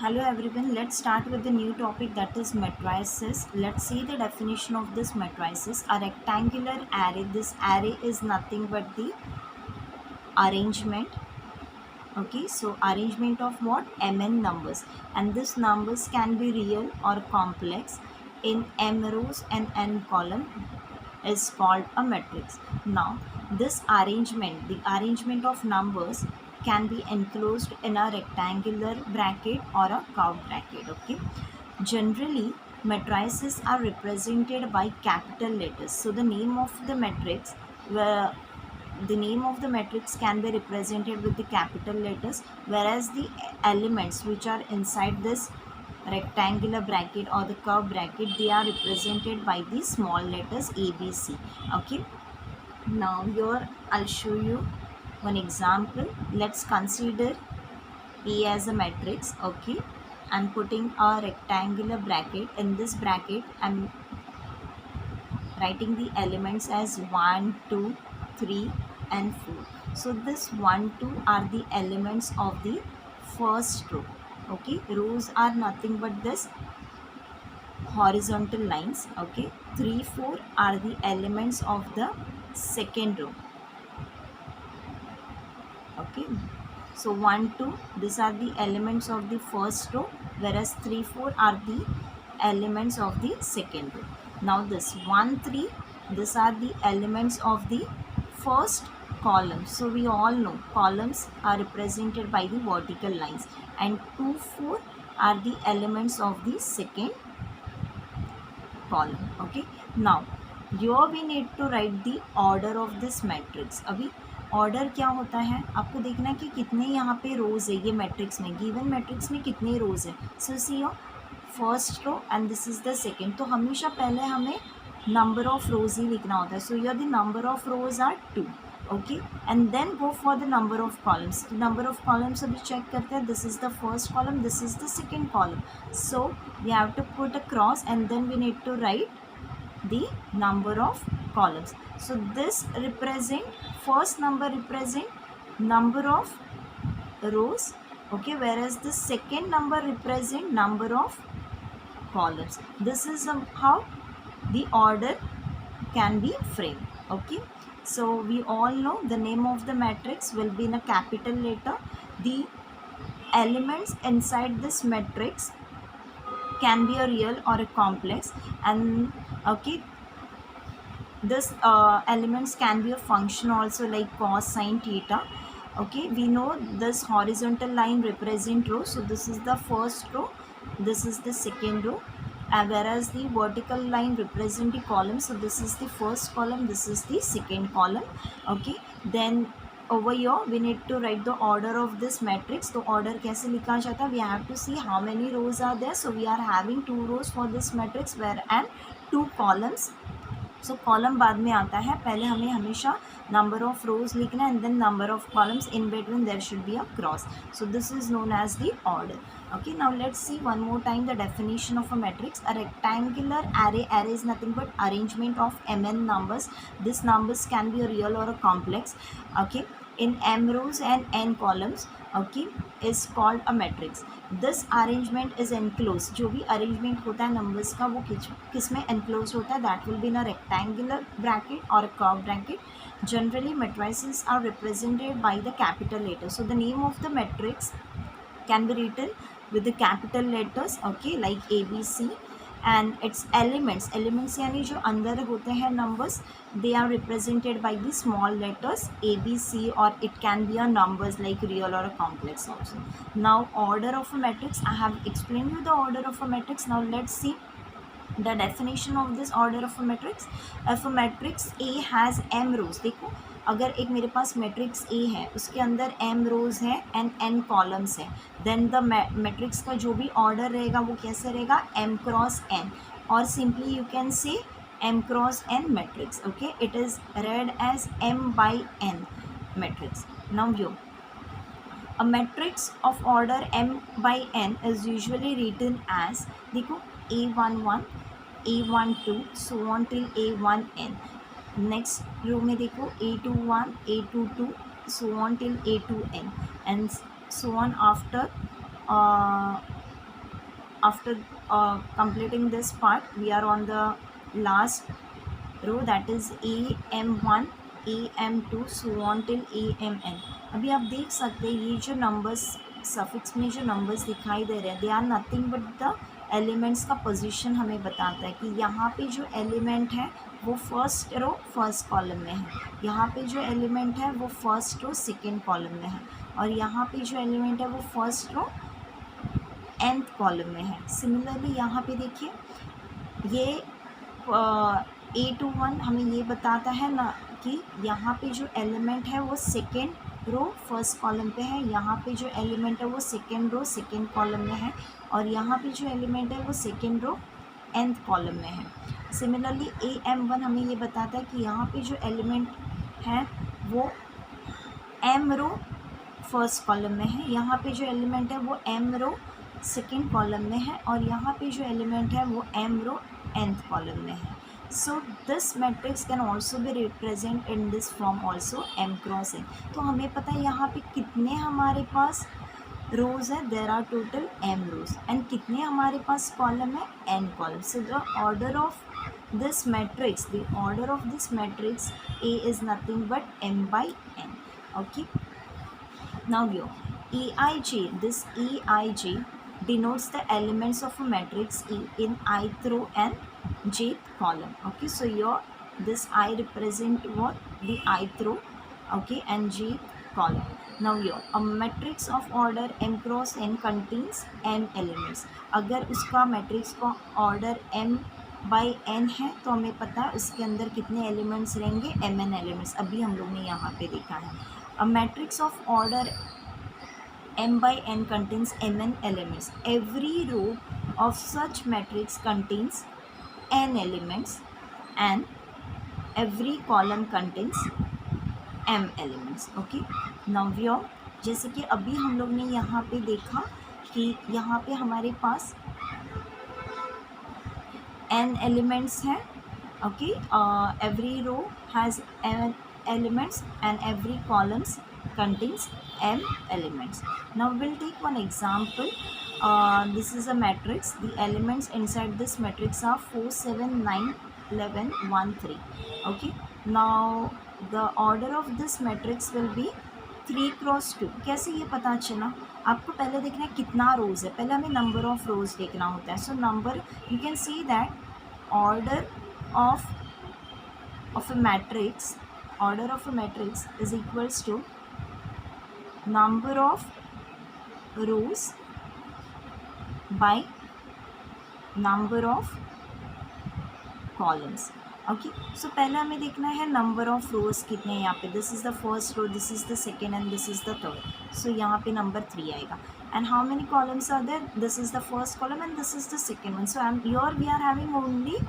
Hello everyone, let's start with the new topic that is matrices. Let's see the definition of this matrices. A rectangular array. This array is nothing but the arrangement. Okay, so arrangement of what? Mn numbers. And this numbers can be real or complex in m rows and n column is called a matrix. Now, this arrangement, the arrangement of numbers can be enclosed in a rectangular bracket or a curved bracket. Okay, generally matrices are represented by capital letters. So the name of the matrix, where the name of the matrix can be represented with the capital letters, whereas the elements which are inside this rectangular bracket or the curved bracket, they are represented by the small letters ABC. Okay, now here I'll show you one example. Let's consider A as a matrix. Okay, I'm putting a rectangular bracket. In this bracket I'm writing the elements as 1, 2, 3 and 4. So this 1, 2 are the elements of the first row. Okay, rows are nothing but this horizontal lines. Okay, 3, 4 are the elements of the second row. Okay, so 1, 2, these are the elements of the first row, whereas 3, 4 are the elements of the second row. Now this 1, 3, these are the elements of the first column. So we all know columns are represented by the vertical lines, and 2, 4 are the elements of the second column. Okay, now here we need to write the order of this matrix. अभी order क्या होता है, आपको देखना है कि कितने यहाँ पे रोज है ये मैट्रिक्स में, गिवन मैट्रिक्स में कितने रोज है. So see your first row and this is the second. तो हमेशा पहले हमें नंबर ऑफ रोज ही लिखना होता है. So your the number of rows are 2. okay, and then go for the number of columns. The number of columns अभी check करते हैं. This is the first column, this is the second column. So we have to put a cross and then we need to write the number of columns. So this represent, first number represent number of rows. Okay, whereas the second number represent number of columns. This is how the order can be framed. Okay, so we all know the name of the matrix will be in a capital letter. The elements inside this matrix can be a real or a complex, and okay, this elements can be a function also, like cos, sin, theta. Okay, we know this horizontal line represent row. So this is the first row, this is the second row, whereas the vertical line represent the column. So this is the first column, this is the second column. Okay, then over here we need to write the order of this matrix. तो order कैसे लिखा जाता है, we have to see how many rows are there. So we are having 2 rows for this matrix where and 2 columns. So column बाद में आता है, पहले हमें हमेशा नंबर ऑफ रोज लिखना है and then number of columns. In between there should be a cross. So this is known as the order. Okay, now let's see one more time the definition of a matrix. A rectangular array. Array is nothing but arrangement of mn numbers. These numbers can be a real or a complex. Okay, in m rows and n columns. Okay, is called a matrix. This arrangement is enclosed. जो भी arrangement होता है numbers का, वो किस में enclosed होता है, that will be in a rectangular bracket or a curved bracket. Generally matrices are represented by the capital letter. So the name of the matrix can be written with the capital letters. Okay, like ABC, and its elements यानी जो अंदर होते हैं numbers, they are represented by the small letters ABC, or it can be a numbers like real or a complex also. Now order of a matrix, I have explained you the order of a matrix. Now let's see the definition of this order of a matrix. If a matrix A has m rows, देखो अगर एक मेरे पास matrix A है, उसके अंदर m rows है and n columns है, then the matrix का जो भी ऑर्डर रहेगा वो कैसे रहेगा, m क्रॉस n, और simply you can say m cross n matrix. Okay, it is read as m by n matrix. Now view, a matrix of order m by n is usually written as, देखो a11, a12 so on till a1n. Next row में देखो a21, a22 so on till a2n, and so on after after completing this part, we are on the last row, that is am1, am2 so on till amn. अभी आप देख सकते हैं ये जो numbers suffix में जो नंबर्स दिखाई दे रहे हैं, they are nothing but the elements का पोजीशन हमें बताता है कि यहाँ पे जो एलिमेंट है वो फर्स्ट रो फर्स्ट कॉलम में है, यहाँ पे जो एलिमेंट है वो फर्स्ट रो सेकेंड कॉलम में है, और यहाँ पे जो एलिमेंट है वो फर्स्ट रो nth कॉलम में है. सिमिलरली यहाँ पे देखिए ये A21 हमें ये बताता है ना कि यहाँ पे जो एलिमेंट है वो सेकेंड रो फर्स्ट कॉलम पे है, यहाँ पे जो एलिमेंट है वो सेकेंड रो सेकेंड कॉलम में है, और यहाँ पे जो एलिमेंट है वो सेकेंड रो nth कॉलम में है. सिमिलरली AM1 हमें ये बताता है कि यहाँ पे जो एलिमेंट है वो m रो फर्स्ट कॉलम में है, यहाँ पे जो एलिमेंट है वो m रो सेकेंड कॉलम में है, और यहाँ पे जो एलिमेंट है वो m रो nth कॉलम में है. So this matrix can also be represent in this form also m cross n. तो हमें पता है यहाँ पे कितने हमारे पास रोज़ है, there are total m rows, and कितने हमारे पास कॉलम है n column. So the order of this matrix, the order of this matrix A is nothing but m by n. Okay, now here EIJ, this EIJ denotes the elements of a matrix E in ith row and jth column. Okay, so here this I represent what, the ith row, okay, and jth column. Now here a matrix of order m cross n contains m elements. अगर उसका matrix का order m by n है तो हमें पता है उसके अंदर कितने एलिमेंट्स रहेंगे, mn एलिमेंट्स. अभी हम लोग ने यहाँ पे देखा है. A matrix of order m by n contains mn elements. Every row of such matrix contains n elements and every column contains m elements. Okay, now here जैसे कि अभी हम लोग ने यहाँ पे देखा कि यहाँ पे हमारे पास n elements हैं. Okay, every row has n elements and every columns contains m elements. Now we'll take one example. This is a matrix. The elements inside this matrix are 4, 7, 9, 11, 1, 3. Okay, now the order of this matrix will be 3 cross 2. कैसे ये पता चला? आपको पहले देखना है कितना रोज़ है, पहले हमें नंबर ऑफ रोज़ देखना होता है. So number, you can see that order of a matrix, order of a matrix is equals to number of rows by number of columns. Okay, so पहले हमें देखना है नंबर ऑफ रोज़ कितने हैं यहाँ पे. This is the first row, this is the second and this is the third. So यहाँ पे नंबर 3 आएगा. And how many columns are there? This is the first column and this is the second one. So here we are having only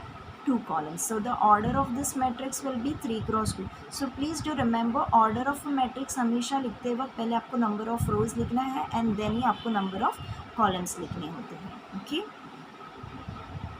2 columns. So the order of this matrix will be 3 cross 2. So please do remember, order of a matrix हमेशा लिखते वक्त पहले आपको number of rows लिखना है and then ही आपको number of columns लिखने होते हैं. Okay.